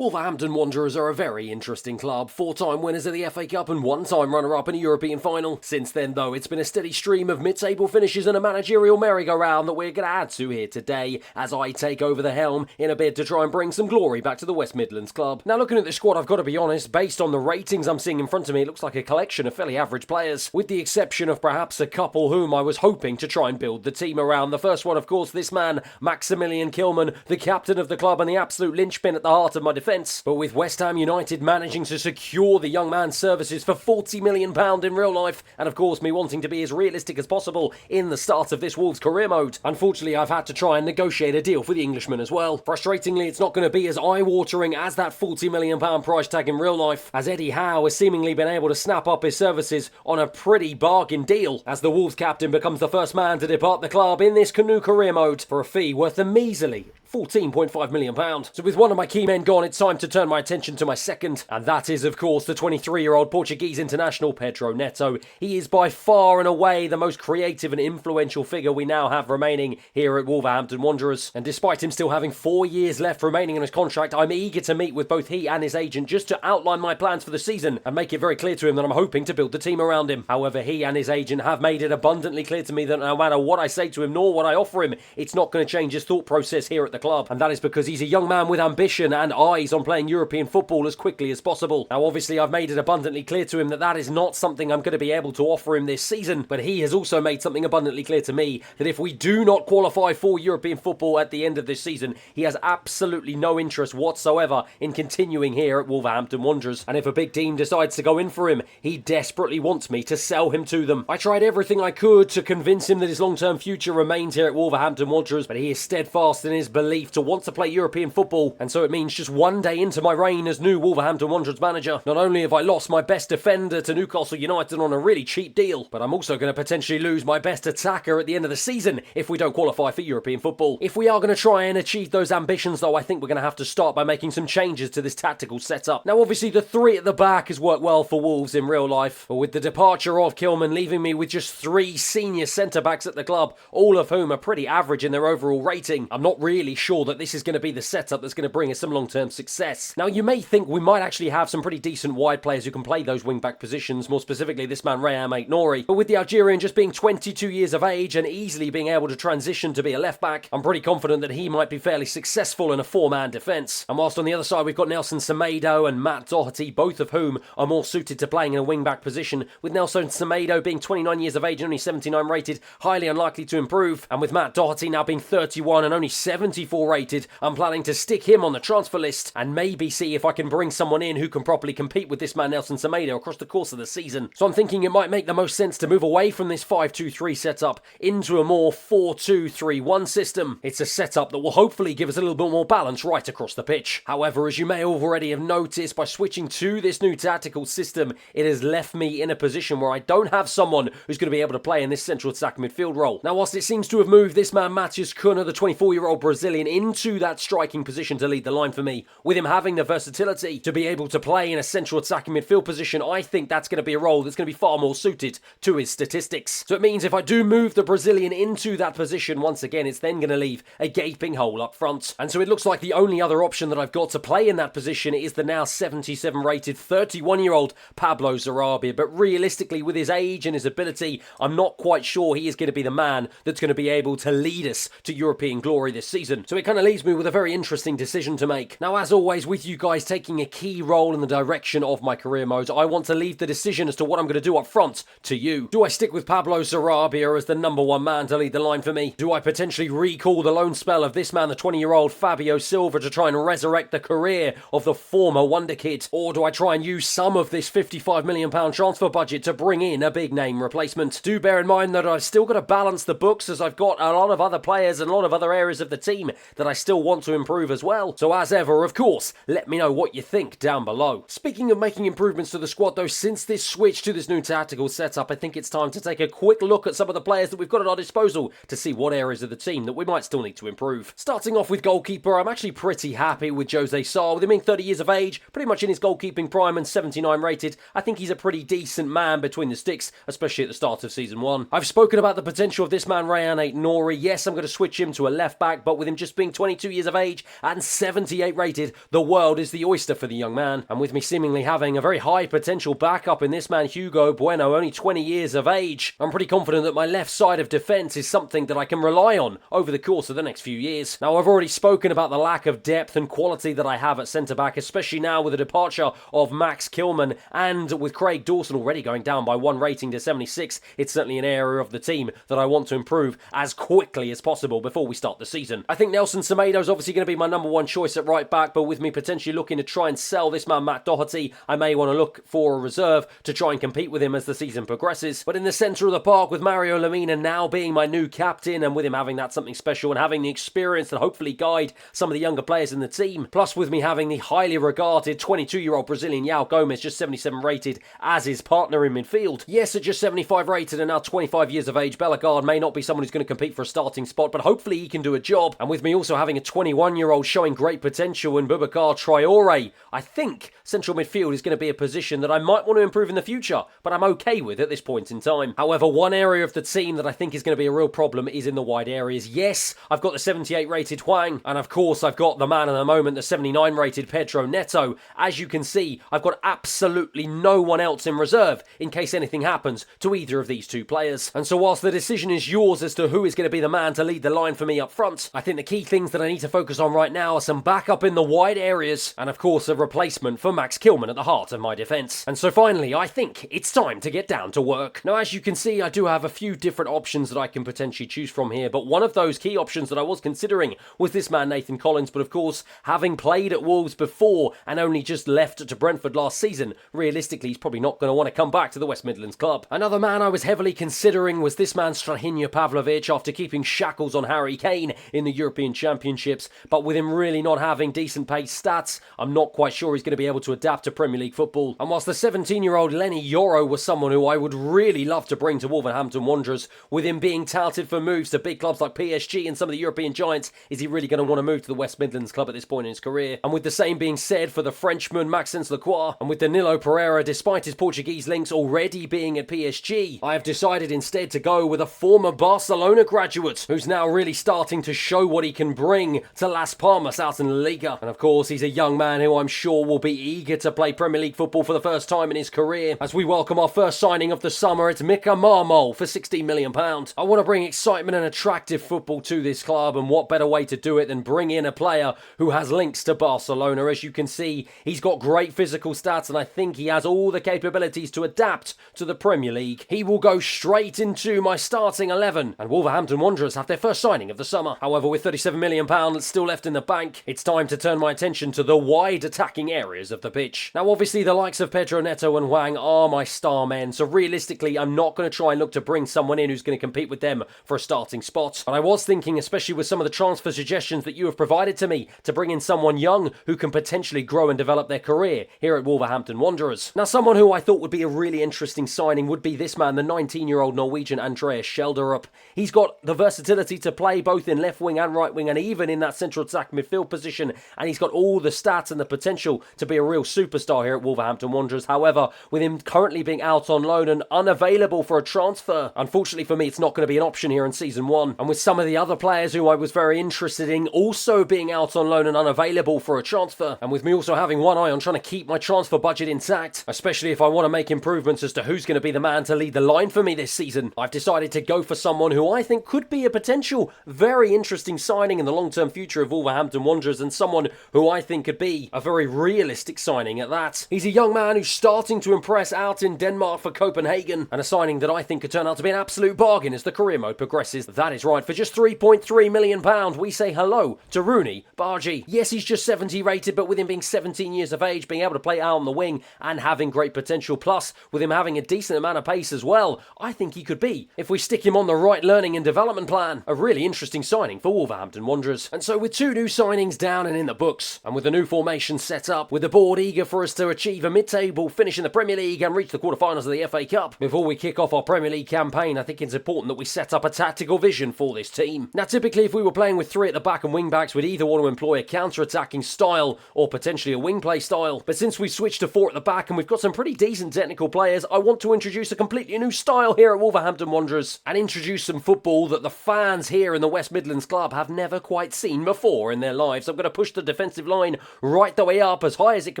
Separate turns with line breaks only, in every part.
Wolverhampton Wanderers are a very interesting club, four-time winners of the FA Cup and one-time runner-up in a European final. Since then, though, it's been a steady stream of mid-table finishes and a managerial merry-go-round that we're going to add to here today as I take over the helm in a bid to try and bring some glory back to the West Midlands club. Now, looking at the squad, I've got to be honest, based on the ratings I'm seeing in front of me, it looks like a collection of fairly average players, with the exception of perhaps a couple whom I was hoping to try and build the team around. The first one, of course, this man, Max Kilman, the captain of the club and the absolute linchpin at the heart of my defence. But with West Ham United managing to secure the young man's services for £40 million in real life, and of course me wanting to be as realistic as possible in the start of this Wolves career mode, unfortunately I've had to try and negotiate a deal for the Englishman as well. Frustratingly, it's not going to be as eye-watering as that £40 million price tag in real life, as Eddie Howe has seemingly been able to snap up his services on a pretty bargain deal, as the Wolves captain becomes the first man to depart the club in this canoe career mode for a fee worth a measly £14.5 million. So with one of my key men gone, it's time to turn my attention to my second, and that is, of course, the 23-year-old Portuguese international Pedro Neto. He is by far and away the most creative and influential figure we now have remaining here at Wolverhampton Wanderers, and despite him still having 4 years left remaining in his contract, I'm eager to meet with both he and his agent just to outline my plans for the season and make it very clear to him that I'm hoping to build the team around him. However, he and his agent have made it abundantly clear to me that no matter what I say to him nor what I offer him, it's not going to change his thought process here at the club, and that is because he's a young man with ambition and eyes on playing European football as quickly as possible. Now obviously I've made it abundantly clear to him that that is not something I'm going to be able to offer him this season, but he has also made something abundantly clear to me that if we do not qualify for European football at the end of this season, he has absolutely no interest whatsoever in continuing here at Wolverhampton Wanderers, and if a big team decides to go in for him, he desperately wants me to sell him to them. I tried everything I could to convince him that his long-term future remains here at Wolverhampton Wanderers, but he is steadfast in his belief to want to play European football, and so it means just one day into my reign as new Wolverhampton Wanderers manager, not only have I lost my best defender to Newcastle United on a really cheap deal, but I'm also going to potentially lose my best attacker at the end of the season if we don't qualify for European football. If we are going to try and achieve those ambitions though, I think we're going to have to start by making some changes to this tactical setup. Now obviously the three at the back has worked well for Wolves in real life, but with the departure of Kilman leaving me with just 3 senior centre-backs at the club, all of whom are pretty average in their overall rating, I'm not really sure that this is going to be the setup that's going to bring us some long-term success. Now you may think we might actually have some pretty decent wide players who can play those wing-back positions, more specifically this man Rayam Aït-Nouri, but with the Algerian just being 22 years of age and easily being able to transition to be a left-back, I'm pretty confident that he might be fairly successful in a 4-man defence. And whilst on the other side we've got Nelson Semedo and Matt Doherty, both of whom are more suited to playing in a wing-back position, with Nelson Semedo being 29 years of age and only 79 rated, highly unlikely to improve, and with Matt Doherty now being 31 and only 74 rated, I'm planning to stick him on the transfer list and maybe see if I can bring someone in who can properly compete with this man Nelson Semedo across the course of the season. So I'm thinking it might make the most sense to move away from this 5-2-3 setup into a more 4-2-3-1 system. It's a setup that will hopefully give us a little bit more balance right across the pitch. However, as you may already have noticed, by switching to this new tactical system, it has left me in a position where I don't have someone who's going to be able to play in this central attacking midfield role. Now whilst it seems to have moved this man Matheus Cunha, the 24-year-old Brazilian, into that striking position to lead the line for me, with him having the versatility to be able to play in a central attacking midfield position, I think that's going to be a role that's going to be far more suited to his statistics. So it means if I do move the Brazilian into that position, once again, it's then going to leave a gaping hole up front. And so it looks like the only other option that I've got to play in that position is the now 77 rated 31-year-old Pablo Sarabia. But realistically, with his age and his ability, I'm not quite sure he is going to be the man that's going to be able to lead us to European glory this season. So it kind of leaves me with a very interesting decision to make. Now, as always, with you guys taking a key role in the direction of my career modes, I want to leave the decision as to what I'm going to do up front to you. Do I stick with Pablo Sarabia as the number 1 man to lead the line for me? Do I potentially recall the loan spell of this man, the 20-year-old Fabio Silva, to try and resurrect the career of the former wonder kid? Or do I try and use some of this £55 million transfer budget to bring in a big name replacement? Do bear in mind that I've still got to balance the books, as I've got a lot of other players and a lot of other areas of the team that I still want to improve as well. So as ever, of course, let me know what you think down below. Speaking of making improvements to the squad though, since this switch to this new tactical setup, I think it's time to take a quick look at some of the players that we've got at our disposal to see what areas of the team that we might still need to improve. Starting off with goalkeeper, I'm actually pretty happy with Jose Sarr. With him being 30 years of age, pretty much in his goalkeeping prime and 79 rated, I think he's a pretty decent man between the sticks, especially at the start of season 1. I've spoken about the potential of this man Rayam Aït-Nouri. Yes, I'm going to switch him to a left back, but with him just being 22 years of age and 78 rated, the world is the oyster for the young man. And with me seemingly having a very high potential backup in this man Hugo Bueno, only 20 years of age, I'm pretty confident that my left side of defence is something that I can rely on over the course of the next few years. Now, I've already spoken about the lack of depth and quality that I have at centre-back, especially now with the departure of Max Kilman and with Craig Dawson already going down by 1 rating to 76. It's certainly an area of the team that I want to improve as quickly as possible before we start the season. I think Nelson Semedo's obviously going to be my number one choice at right back, but with me potentially looking to try and sell this man Matt Doherty, I may want to look for a reserve to try and compete with him as the season progresses. But in the centre of the park, with Mario Lemina now being my new captain and with him having that something special and having the experience to hopefully guide some of the younger players in the team, plus with me having the highly regarded 22-year-old Brazilian João Gomes, just 77 rated, as his partner in midfield. Yes, at just 75 rated and now 25 years of age, Bellegarde may not be someone who's going to compete for a starting spot, but hopefully he can do a job. And with me also having a 21-year-old showing great potential in Boubacar Traoré, I think central midfield is going to be a position that I might want to improve in the future, but I'm okay with at this point in time. However, one area of the team that I think is going to be a real problem is in the wide areas. Yes, I've got the 78 rated Hwang, and of course I've got the man of the moment, the 79 rated Pedro Neto. As you can see, I've got absolutely no one else in reserve in case anything happens to either of these two players. And so whilst the decision is yours as to who is going to be the man to lead the line for me up front, I think the key things that I need to focus on right now are some backup in the wide areas and of course a replacement for Max Kilman at the heart of my defence. And so finally, I think it's time to get down to work. Now, as you can see, I do have a few different options that I can potentially choose from here, but one of those key options that I was considering was this man Nathan Collins, but of course, having played at Wolves before and only just left to Brentford last season, realistically he's probably not going to want to come back to the West Midlands club. Another man I was heavily considering was this man Strahinja Pavlovic, after keeping shackles on Harry Kane in the European Championships, but with him really not having decent pace stats, I'm not quite sure he's going to be able to adapt to Premier League football. And whilst the 17-year-old Lenny Yoro was someone who I would really love to bring to Wolverhampton Wanderers, with him being touted for moves to big clubs like PSG and some of the European giants, is he really going to want to move to the West Midlands club at this point in his career? And with the same being said for the Frenchman Maxence Lacroix, and with Danilo Pereira, despite his Portuguese links already being at PSG, I have decided instead to go with a former Barcelona graduate who's now really starting to show what he can bring to Las Palmas out in La Liga. And of course, he's a young man who I'm sure will be eager to play Premier League football for the first time in his career. As we welcome our first signing of the summer, it's Mika Marmol for £16 million. I want to bring excitement and attractive football to this club, and what better way to do it than bring in a player who has links to Barcelona. As you can see, he's got great physical stats, and I think he has all the capabilities to adapt to the Premier League. He will go straight into my starting 11, and Wolverhampton Wanderers have their first signing of the summer. However, with £37 million still left in the bank, it's time to turn my attention to the wide attacking areas of the pitch. Now, obviously, the likes of Pedro Neto and Hwang are my star men, so realistically, I'm not going to try and look to bring someone in who's going to compete with them for a starting spot. But I was thinking, especially with some of the transfer suggestions that you have provided to me, to bring in someone young who can potentially grow and develop their career here at Wolverhampton Wanderers. Now, someone who I thought would be a really interesting signing would be this man, the 19-year-old Norwegian Andreas Schelderup. He's got the versatility to play both in left wing and right wing, and even in that central attack midfield position, and he's got all the stats and the potential to be a real superstar here at Wolverhampton Wanderers. However, with him currently being out on loan and unavailable for a transfer, unfortunately for me, it's not going to be an option here in season one. And with some of the other players who I was very interested in also being out on loan and unavailable for a transfer, and with me also having one eye on trying to keep my transfer budget intact, especially if I want to make improvements as to who's going to be the man to lead the line for me this season, I've decided to go for someone who I think could be a potential very interesting signing in the long-term future of Wolverhampton Wanderers, and someone who I think could be a very realistic signing at that. He's a young man who's starting to impress out in Denmark for Copenhagen, and a signing that I think could turn out to be an absolute bargain as the career mode progresses. That is right, for just £3.3 million, we say hello to Rooney Bargi. Yes, he's just 70 rated, but with him being 17 years of age, being able to play out on the wing and having great potential, plus with him having a decent amount of pace as well, I think he could be, if we stick him on the right learning and development plan, a really interesting signing for Wolverhampton Wanderers. And so with two new signings down and in the books, and with the new formation set up, with the board board, eager for us to achieve a mid-table finish in the Premier League and reach the quarterfinals of the FA Cup. Before we kick off our Premier League campaign, I think it's important that we set up a tactical vision for this team. Now, typically, if we were playing with 3 at the back and wing-backs, we'd either want to employ a counter-attacking style or potentially a wing-play style. But since we've switched to 4 at the back and we've got some pretty decent technical players, I want to introduce a completely new style here at Wolverhampton Wanderers and introduce some football that the fans here in the West Midlands club have never quite seen before in their lives. I'm going to push the defensive line right the way up as high as it can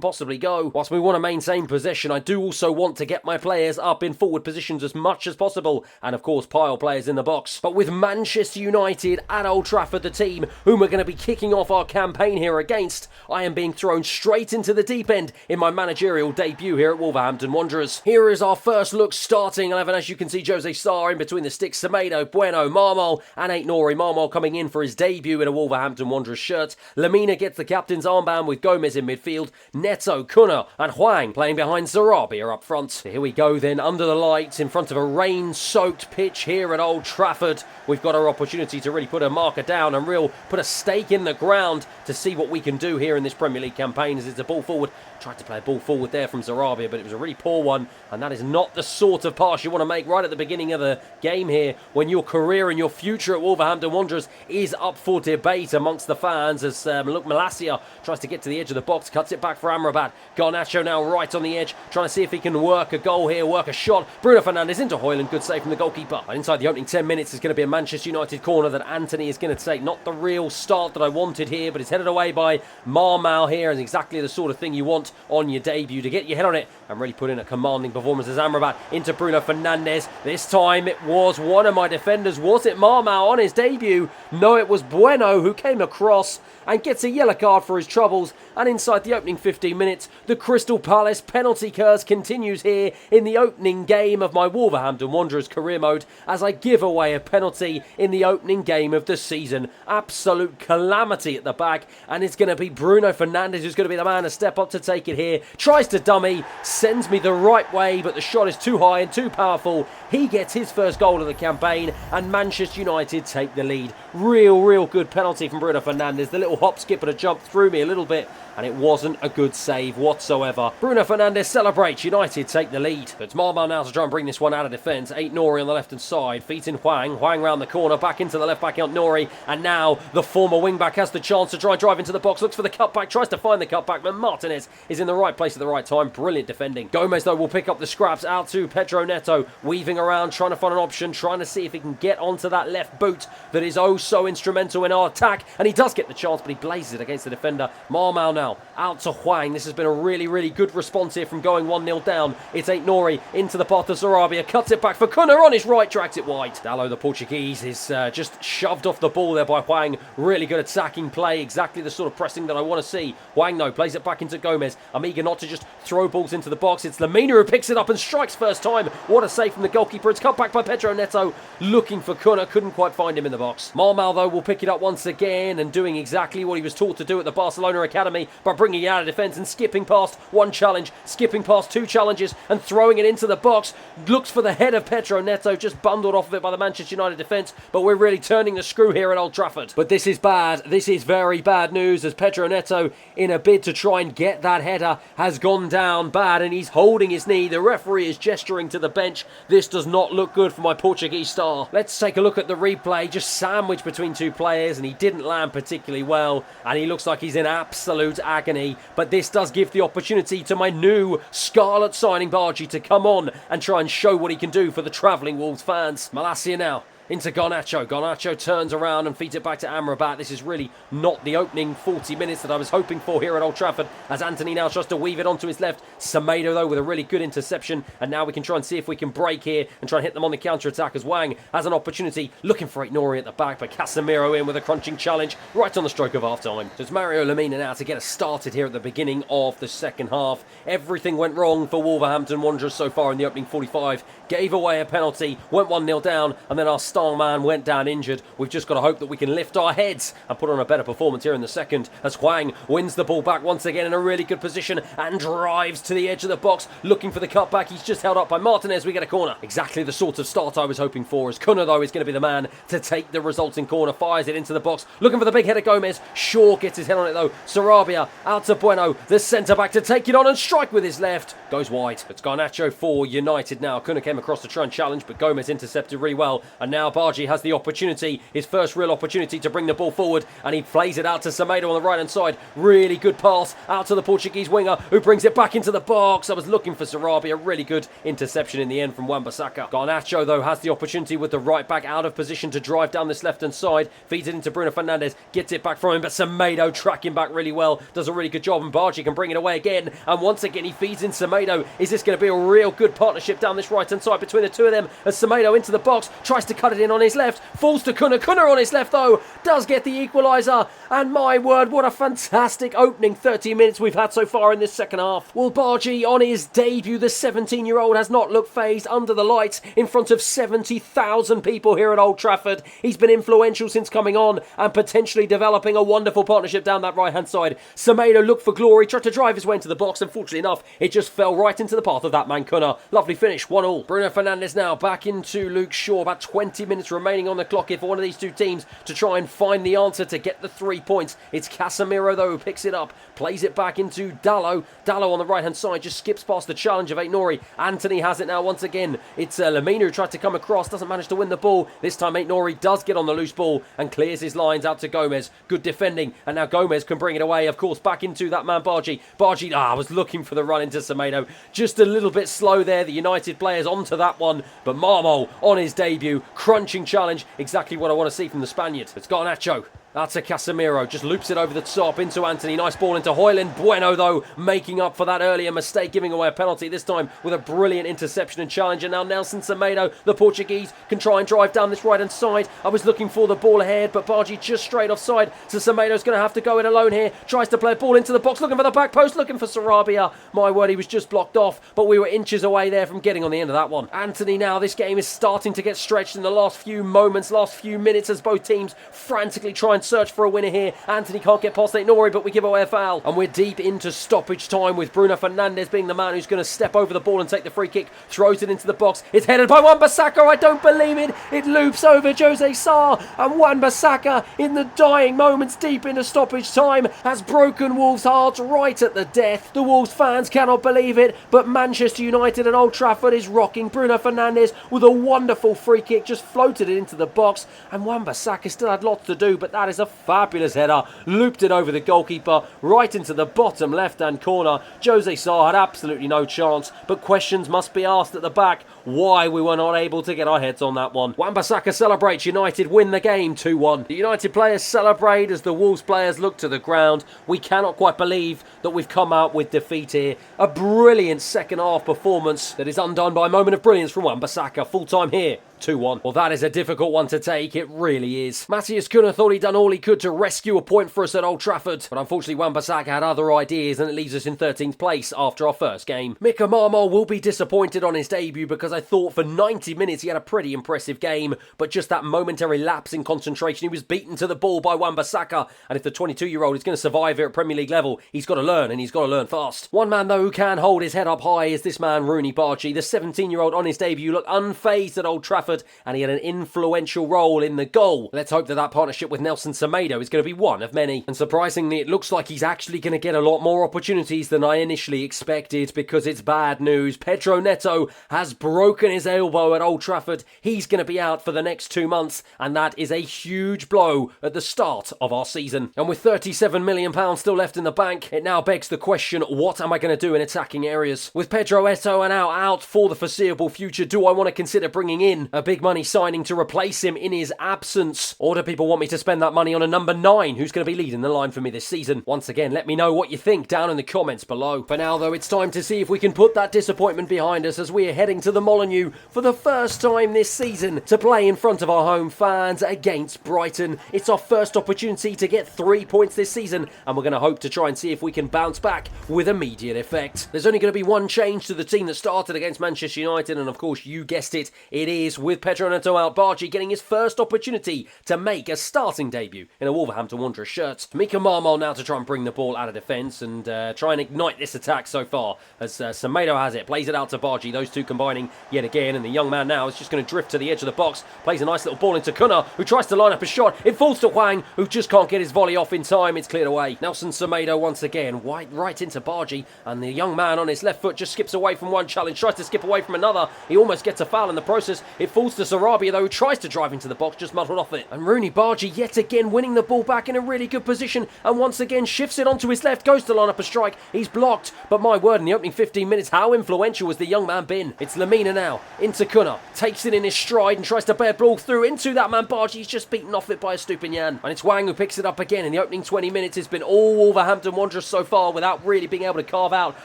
possibly go. Whilst we want to maintain possession, I do also want to get my players up in forward positions as much as possible, and of course pile players in the box. But with Manchester United at Old Trafford, the team whom we're going to be kicking off our campaign here against, I am being thrown straight into the deep end in my managerial debut here at Wolverhampton Wanderers. Here is our first look starting 11. As you can see, Jose Sarr in between the sticks, Semedo, Bueno, Marmol and Aït-Nouri. Marmol coming in for his debut in a Wolverhampton Wanderers shirt. Lamina gets the captain's armband with Gomez in midfield. Neto, Cunha and Hwang playing behind Sarabia up front. Here we go then, under the lights in front of a rain-soaked pitch here at Old Trafford. We've got our opportunity to really put a marker down and put a stake in the ground to see what we can do here in this Premier League campaign as it's a ball forward. Tried to play a ball forward there from Sarabia, but it was a really poor one, and that is not the sort of pass you want to make right at the beginning of the game here when your career and your future at Wolverhampton Wanderers is up for debate amongst the fans as look, Malacia tries to get to the edge of the box, cuts it back for Amrabat. Garnacho now right on the edge, trying to see if he can work a goal here, work a shot. Bruno Fernandes into Højlund, good save from the goalkeeper. And inside the opening 10 minutes is going to be a Manchester United corner that Anthony is going to take. Not the real start that I wanted here, but it's headed away by Marmol here, and exactly the sort of thing you want on your debut, to get your head on it and really put in a commanding performance as Amrabat into Bruno Fernandes. This time it was one of my defenders. Was it Marmol on his debut? No, it was Bueno who came across and gets a yellow card for his troubles. And inside the opening 15 minutes, the Crystal Palace penalty curse continues here in the opening game of my Wolverhampton Wanderers career mode as I give away a penalty in the opening game of the season. Absolute calamity at the back, and it's going to be Bruno Fernandes who's going to be the man to step up to take it here. Tries to dummy, sends me the right way, but the shot is too high and too powerful. He gets his first goal of the campaign, and Manchester United take the lead. Real good penalty from Bruno Fernandes. The little hop, skip and a jump threw me a little bit, and it wasn't a good save whatsoever. Bruno Fernandes celebrates. United take the lead. But it's Marmol now to try and bring this one out of defence. Aït-Nouri on the left-hand side. Feet in Hwang. Hwang round the corner. Back into the left-back Aït-Nouri. And now the former wing-back has the chance to try and drive into the box. Looks for the cutback. Tries to find the cutback. But Martinez is in the right place at the right time. Brilliant defending. Gomez, though, will pick up the scraps. Out to Pedro Neto. Weaving around. Trying to find an option. Trying to see if he can get onto that left boot that is oh so instrumental in our attack. And he does get the chance, but he blazes it against the defender. Marmol now. Out to Hwang. This has been a really good response here from going 1-0 down. It's Aït-Nouri into the path of Sarabia. Cuts it back for Cunha on his right. Drags it wide. Dallo, the Portuguese, is just shoved off the ball there by Hwang. Really good attacking play. Exactly the sort of pressing that I want to see. Hwang, though, plays it back into Gomez. I'm eager not to just throw balls into the box. It's Lamina who picks it up and strikes first time. What a save from the goalkeeper. It's cut back by Pedro Neto. Looking for Cunha. Couldn't quite find him in the box. Marmol, though, will pick it up once again and doing exactly what he was taught to do at the Barcelona Academy by bringing it out of defence and skipping past one challenge, skipping past 2 challenges and throwing it into the box. Looks for the head of Pedro Neto, just bundled off of it by the Manchester United defence, but we're really turning the screw here at Old Trafford. But this is bad. This is very bad news as Pedro Neto, in a bid to try and get that header, has gone down bad and he's holding his knee. The referee is gesturing to the bench. This does not look good for my Portuguese star. Let's take a look at the replay, just sandwiched between 2 players, and he didn't land particularly well, and he looks like he's in absolute agony. But this does give the opportunity to my new Scarlet signing Bargy to come on and try and show what he can do for the travelling Wolves fans. Malacia now into Garnacho. Garnacho turns around and feeds it back to Amrabat. This is really not the opening 40 minutes that I was hoping for here at Old Trafford as Anthony now tries to weave it onto his left. Semedo, though, with a really good interception, and now we can try and see if we can break here and try and hit them on the counter-attack as Hwang has an opportunity, looking for Aït-Nouri at the back, but Casemiro in with a crunching challenge right on the stroke of half-time. So it's Mario Lamina now to get us started here at the beginning of the second half. Everything went wrong for Wolverhampton Wanderers so far in the opening 45. Gave away a penalty, went 1-0 down, and then our star man went down injured. We've just got to hope that we can lift our heads and put on a better performance here in the second, as Hwang wins the ball back once again in a really good position and drives to the edge of the box, looking for the cutback. He's just held up by Martinez. We get a corner. Exactly the sort of start I was hoping for, as Cunha, though, is going to be the man to take the resulting corner. Fires it into the box, looking for the big header. Gomez. Shaw gets his head on it, though. Sarabia out to Bueno, the centre-back, to take it on and strike with his left. Goes wide. It's Garnacho for United now. Cunha came across to try and challenge, but Gomez intercepted really well. And now Bargi has the opportunity, his first real opportunity to bring the ball forward, and he plays it out to Semedo on the right-hand side. Really good pass out to the Portuguese winger, who brings it back into the box. I was looking for Sarabia. Really good interception in the end from Wan-Bissaka. Garnacho, though, has the opportunity with the right-back out of position to drive down this left-hand side. Feeds it into Bruno Fernandes. Gets it back from him, but Semedo tracking back really well. Does a really good job, and Bargi can bring it away again. And once again, he feeds in Semedo. Is this going to be a real good partnership down this right-hand side between the two of them? As Semedo into the box, tries to cut it in on his left. Falls to Cunha. Cunha on his left, though, does get the equaliser. And my word, what a fantastic opening 30 minutes we've had so far in this second half. Well, Bargi, on his debut, the 17-year-old has not looked phased under the lights in front of 70,000 people here at Old Trafford. He's been influential since coming on and potentially developing a wonderful partnership down that right-hand side. Semedo looked for glory, tried to drive his way into the box. Unfortunately enough, it just fell right into the path of that man, Cunha. Lovely finish, 1-1. Bruno Fernandes now back into Luke Shaw. About 20 minutes remaining on the clock here for one of these two teams to try and find the answer to get the 3 points. It's Casemiro, though, who picks it up, plays it back into Dalot. Dalot on the right-hand side just skips past the challenge of Aït-Nouri. Anthony has it now once again. It's Lamina who tried to come across, doesn't manage to win the ball. This time Aït-Nouri does get on the loose ball and clears his lines out to Gomez. Good defending, and now Gomez can bring it away, of course, back into that man Bargi. Bargi, I was looking for the run into Semedo. Just a little bit slow there, the United players onto that one, but Marmo on his debut, crunching challenge, exactly what I want to see from the Spaniard. It's Garnacho. That's a Casemiro, just loops it over the top into Anthony. Nice ball into Højlund. Bueno, though, making up for that earlier mistake, giving away a penalty, this time with a brilliant interception and challenge. And now Nelson Semedo, the Portuguese, can try and drive down this right-hand side. I was looking for the ball ahead, but Bargi just straight offside. So Semedo's going to have to go it alone here. Tries to play a ball into the box, looking for the back post, looking for Sarabia. My word, he was just blocked off, but we were inches away there from getting on the end of that one. Anthony now, this game is starting to get stretched in the last few moments, last few minutes, as both teams frantically try and search for a winner here. Anthony can't get past Aït-Nouri, but we give away a foul. And we're deep into stoppage time, with Bruno Fernandes being the man who's going to step over the ball and take the free kick. Throws it into the box. It's headed by Wan-Bissaka. I don't believe it. It loops over Jose Sarr. And Wan-Bissaka, in the dying moments deep into stoppage time, has broken Wolves' hearts right at the death. The Wolves fans cannot believe it, but Manchester United and Old Trafford is rocking. Bruno Fernandes with a wonderful free kick, just floated it into the box. And Wan-Bissaka still had lots to do, but that is a fabulous header. Looped it over the goalkeeper, right into the bottom left-hand corner. Jose Sarr had absolutely no chance, but questions must be asked at the back why we were not able to get our heads on that one. Wan-Bissaka celebrates. United win the game 2-1. The United players celebrate as the Wolves players look to the ground. We cannot quite believe that we've come out with defeat here. A brilliant second half performance that is undone by a moment of brilliance from Wan-Bissaka. Full time here. 2-1. Well, that is a difficult one to take. It really is. Matthias Cunha thought he'd done all he could to rescue a point for us at Old Trafford, but unfortunately Wan-Bissaka had other ideas, and it leaves us in 13th place after our first game. Mika Marmol will be disappointed on his debut, because I thought for 90 minutes he had a pretty impressive game, but just that momentary lapse in concentration, he was beaten to the ball by Wan-Bissaka, and if the 22-year-old is going to survive here at Premier League level, he's got to learn, and he's got to learn fast. One man, though, who can hold his head up high is this man, Rooney Bargi. The 17-year-old on his debut looked unfazed at Old Trafford, and he had an influential role in the goal. Let's hope that that partnership with Nelson Semedo is going to be one of many. And surprisingly, it looks like he's actually going to get a lot more opportunities than I initially expected, because it's bad news. Pedro Neto has broken his elbow at Old Trafford. He's going to be out for the next 2 months, and that is a huge blow at the start of our season. And with £37 million still left in the bank, it now begs the question, what am I going to do in attacking areas? With Pedro Neto now out for the foreseeable future, do I want to consider bringing in a big money signing to replace him in his absence? Or do people want me to spend that money on a number 9 who's going to be leading the line for me this season? Once again, let me know what you think down in the comments below. For now, though, it's time to see if we can put that disappointment behind us, as we are heading to the Molineux for the first time this season to play in front of our home fans against Brighton. It's our first opportunity to get 3 points this season, and we're going to hope to try and see if we can bounce back with immediate effect. There's only going to be one change to the team that started against Manchester United, and of course, you guessed it, it is with Pedro Neto out. Bargy getting his first opportunity to make a starting debut in a Wolverhampton Wanderers shirt. Mika Marmol now to try and bring the ball out of defence and try and ignite this attack so far as Semedo has it, plays it out to Bargy, those two combining yet again, and the young man now is just going to drift to the edge of the box, plays a nice little ball into Cunha, who tries to line up a shot. It falls to Hwang, who just can't get his volley off in time. It's cleared away. Nelson Semedo once again, right into Bargy, and the young man on his left foot just skips away from one challenge, tries to skip away from another. He almost gets a foul in the process. It falls to Sarabia though, who tries to drive into the box, just muddled off it. And Rooney Bargy yet again winning the ball back in a really good position, and once again shifts it onto his left, goes to line up a strike. He's blocked, but my word, in the opening 15 minutes, how influential has the young man been? It's Lamina now, into Cunha, takes it in his stride and tries to bear ball through into that man Bargy. He's just beaten off it by Estupiñán. And it's Hwang who picks it up again. In the opening 20 minutes, it's been all Wolverhampton Wanderers so far without really being able to carve out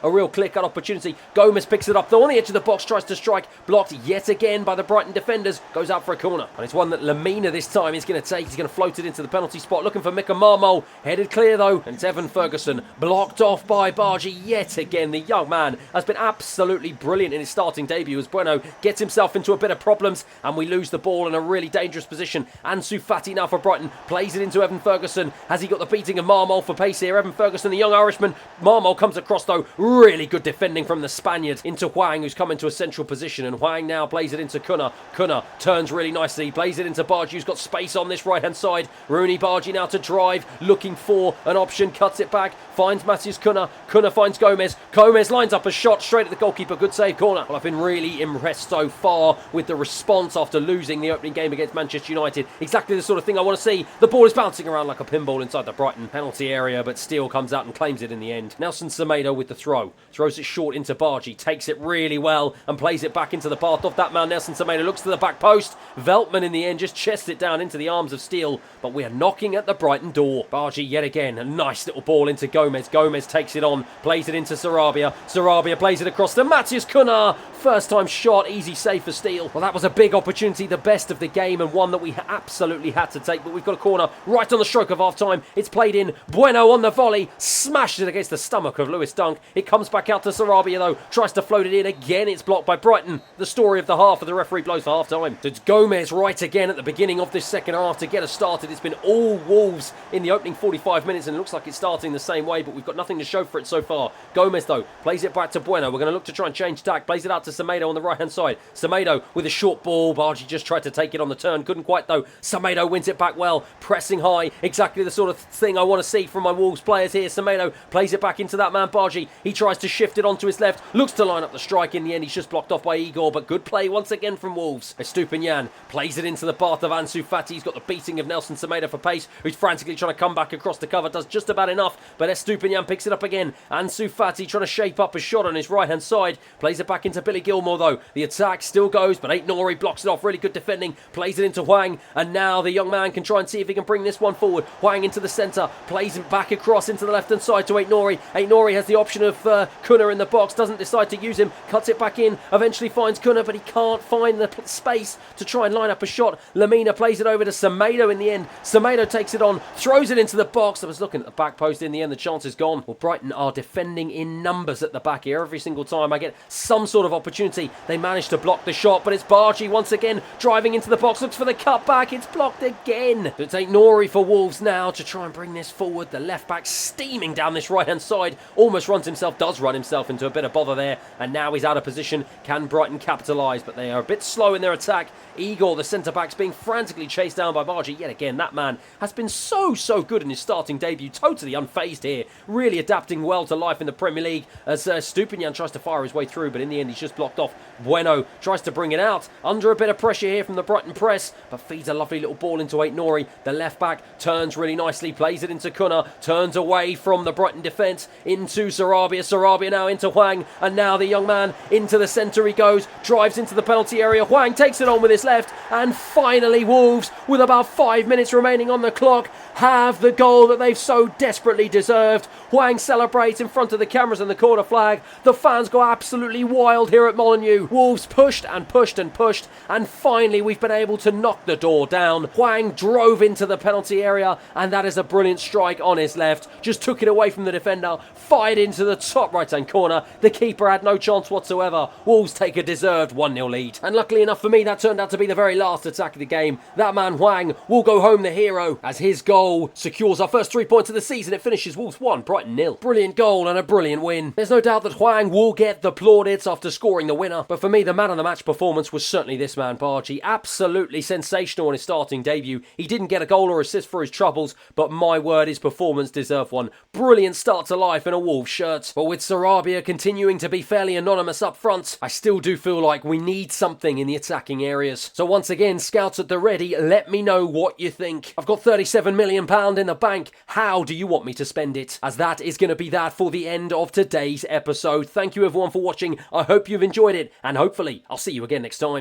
a real clear-cut opportunity. Gomez picks it up, though, on the edge of the box, tries to strike, blocked yet again by the Brighton defenders, goes out for a corner. And it's one that Lamina this time is going to take. He's going to float it into the penalty spot, looking for Mika Marmol. Headed clear, though, and it's Evan Ferguson, blocked off by Bargy yet again. The young man has been absolutely brilliant in his starting debut as Bueno gets himself into a bit of problems, and we lose the ball in a really dangerous position. Ansu Fati now for Brighton, plays it into Evan Ferguson. Has he got the beating of Marmol for pace here? Evan Ferguson, the young Irishman. Marmol comes across, though. Really good defending from the Spaniard into Hwang, who's come into a central position, and Hwang now plays it into Cunha. Cunha turns really nicely, plays it into Bargy, who's got space on this right-hand side. Rooney Bargy now to drive, looking for an option, cuts it back, finds Matheus Cunha. Cunha finds Gomez. Gomez lines up a shot straight at the goalkeeper. Good save, corner. Well, I've been really impressed so far with the response after losing the opening game against Manchester United. Exactly the sort of thing I want to see. The ball is bouncing around like a pinball inside the Brighton penalty area, but still comes out and claims it in the end. Nelson Semedo with the throw. Throws it short into Bargy. Takes it really well and plays it back into the path of that man. Nelson Semedo looks to the back post. Veltman in the end just chests it down into the arms of steel, but we are knocking at the Brighton door. Bargy yet again. A nice little ball into Gomez. Gomez takes it on. Plays it into Sarabia. Sarabia plays it across to Matheus Cunha. First time shot. Easy save for Steele. Well, that was a big opportunity. The best of the game and one that we absolutely had to take, but we've got a corner right on the stroke of half time. It's played in. Bueno on the volley. Smashed it against the stomach of Lewis Dunk. It comes back out to Sarabia though. Tries to float it in again. It's blocked by Brighton. The story of the half, of the referee blows for half time. It's Gomez right again at the beginning of this second half to get us started. It's been all Wolves in the opening 45 minutes and it looks like it's starting the same way, but we've got nothing to show for it so far. Gomez though plays it back to Bueno. We're going to look to try and change tack. Plays it out to Semedo on the right hand side. Semedo with a short ball. Bargy just tried to take it on the turn. Couldn't quite though. Semedo wins it back well. Pressing high. Exactly the sort of thing I want to see from my Wolves players here. Semedo plays it back into that man Bargy. He tries to shift it onto his left. Looks to line up the strike. In the end he's just blocked off by Igor, but good play once again from Wolves. Estupiñán plays it into the path of Ansu Fati. He's got the beating of Nelson Semedo for pace, who's frantically trying to come back across the cover. Does just about enough, but Estupiñán picks it up again. Ansu Fati trying to shape up a shot on his right hand side. Plays it back into Billy Gilmore though. The attack still goes, but Aït-Nouri blocks it off. Really good defending. Plays it into Hwang, and now the young man can try and see if he can bring this one forward. Hwang into the centre. Plays it back across into the left hand side to Aït-Nouri. Aït-Nouri has the option of Cunha in the box. Doesn't decide to use him. Cuts it back in. Eventually finds Cunha, but he can't find the space to try and line up a shot. Lamina plays it over to Semedo in the end. Semedo takes it on, throws it into the box. I was looking at the back post. In the end, the chance is gone. Well, Brighton are defending in numbers at the back here. Every single time I get some sort of opportunity, they manage to block the shot, but it's Bargy once again driving into the box. Looks for the cut back. It's blocked again. It's Aït-Nouri for Wolves now to try and bring this forward. The left back steaming down this right hand side. Almost runs himself, does run himself into a bit of bother there, and now he's out of position. Can Brighton capitalise? But they are a bit slow in their attack. Igor, the centre-back's being frantically chased down by Bargy. Yet again, that man has been so good in his starting debut. Totally unfazed here. Really adapting well to life in the Premier League as Estupiñán tries to fire his way through, but in the end, he's just blocked off. Bueno tries to bring it out. Under a bit of pressure here from the Brighton press, but feeds a lovely little ball into Aït-Nouri. The left-back turns really nicely, plays it into Cunha, turns away from the Brighton defence into Sarabia. Sarabia now into Hwang, and now the young man into the centre he goes, drives into the penalty area. Hwang takes it on with his left, and finally Wolves, with about 5 minutes remaining on the clock, have the goal that they've so desperately deserved. Hwang celebrates in front of the cameras and the corner flag. The fans go absolutely wild here at at Molineux. Wolves pushed and pushed and pushed, and finally we've been able to knock the door down. Hwang drove into the penalty area, and that is a brilliant strike on his left. Just took it away from the defender, fired into the top right-hand corner. The keeper had no chance whatsoever. Wolves take a deserved 1-0 lead. And luckily enough for me, that turned out to be the very last attack of the game. That man Hwang will go home the hero, as his goal secures our first 3 points of the season. It finishes Wolves 1, Brighton 0. Brilliant goal and a brilliant win. There's no doubt that Hwang will get the plaudits after scoring the winner, but for me, the man of the match performance was certainly this man Parchi. Absolutely sensational on his starting debut. He didn't get a goal or assist for his troubles, but my word, his performance deserved one. Brilliant start to life in a Wolves shirt. But with Sarabia continuing to be fairly anonymous up front, I still do feel like we need something in the attacking areas. So once again, scouts at the ready, let me know what you think. I've got £37 million in the bank. How do you want me to spend it? As that is going to be that for the end of today's episode. Thank you everyone for watching. I hope you've enjoyed it, and hopefully I'll see you again next time.